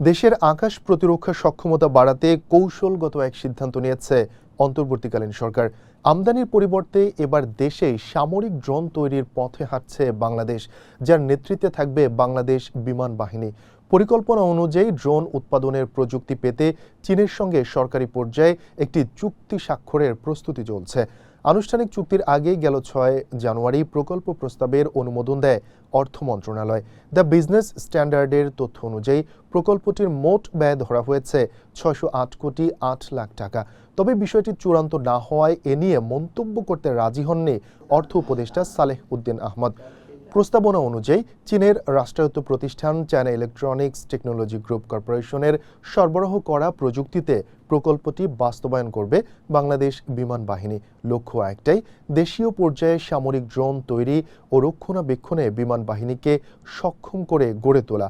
দেশের আকাশ প্রতিরক্ষা সক্ষমতা বাড়াতে কৌশলগত এক সিদ্ধান্ত নিয়েছে অন্তর্বর্তীকালীন সরকার। আমদানির পরিবর্তে এবার দেশেই সামরিক ড্রোন তৈরির পথে হাঁটছে বাংলাদেশ, যার নেতৃত্বে থাকবে বাংলাদেশ বিমান বাহিনী। পরিকল্পনা অনুযায়ী ড্রোন উৎপাদনের প্রযুক্তি পেতে চীনের সঙ্গে সরকারি পর্যায়ে একটি চুক্তি স্বাক্ষরের প্রস্তুতি চলছে। আনুষ্ঠানিক চুক্তির আগে গেল ৬ জানুয়ারি প্রকল্প প্রস্তাবের অনুমোদন দেয় অর্থ মন্ত্রণালয়। দ্য বিজনেস স্ট্যান্ডার্ডের তথ্য অনুযায়ী প্রকল্পটির মোট ব্যয় ধরা হয়েছে ৬০৮ কোটি ৮ লাখ টাকা। তবে বিষয়টি চূড়ান্ত না হওয়ায় এ নিয়ে মন্তব্য করতে রাজি হননি অর্থ উপদেষ্টা সালেহ উদ্দিন আহমদ। প্রস্তাবনা অনুযায়ী চীনের রাষ্ট্রায়ত্ত প্রতিষ্ঠান চায়না ইলেকট্রনিক্স টেকনোলজি গ্রুপ কর্পোরেশনের সরবরাহ করা প্রযুক্তিতে প্রকল্পটি বাস্তবায়ন করবে বাংলাদেশ বিমান বাহিনী। লক্ষ্য একটাই, দেশীয় পর্যায়ে সামরিক ড্রোন তৈরি ও রক্ষণাবেক্ষণে বিমান বাহিনীকে সক্ষম করে গড়ে তোলা।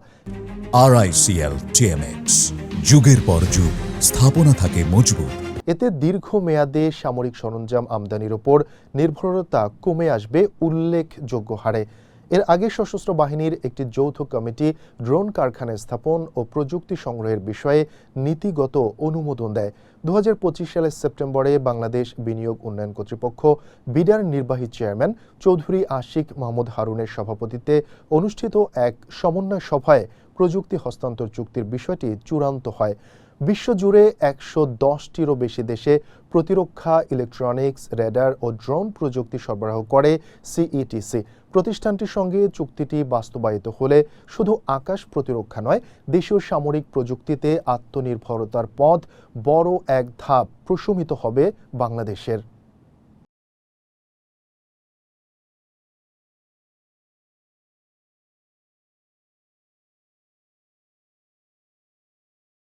RICL TMX, যুগের পর যুগ স্থাপনা থাকে মজবুত। এতে দীর্ঘমেয়াদে সামরিক সরঞ্জাম আমদানির ওপর নির্ভরতা কমে আসবে উল্লেখযোগ্য হারে। এর আগে সশস্ত্র বাহিনীর একটি যৌথ কমিটি ড্রোন কারখানা স্থাপন ও প্রযুক্তি সংগ্রহের বিষয়ে নীতিগত অনুমোদন দেয়। ২০২৫ সালের সেপ্টেম্বরে বাংলাদেশ বিনিয়োগ উন্নয়ন কর্তৃপক্ষ বিডার নির্বাহী চেয়ারম্যান চৌধুরী আশিক মাহমুদ হারুনের সভাপতিত্বে অনুষ্ঠিত এক সমন্বয় সভায় প্রযুক্তি হস্তান্তর চুক্তির বিষয়টি চূড়ান্ত হয়। বিশ্বজুড়ে ১১০টিরও বেশি দেশে প্রতিরক্ষা, ইলেকট্রনিক্স, রেডার ও ড্রোন প্রযুক্তি সরবরাহ করে সিইটিসি। প্রতিষ্ঠানটির সঙ্গে চুক্তিটি বাস্তবায়িত হলে শুধু আকাশ প্রতিরক্ষা নয়, দেশীয় সামরিক প্রযুক্তিতে আত্মনির্ভরতার পথ বড় এক ধাপ প্রশমিত হবে বাংলাদেশের।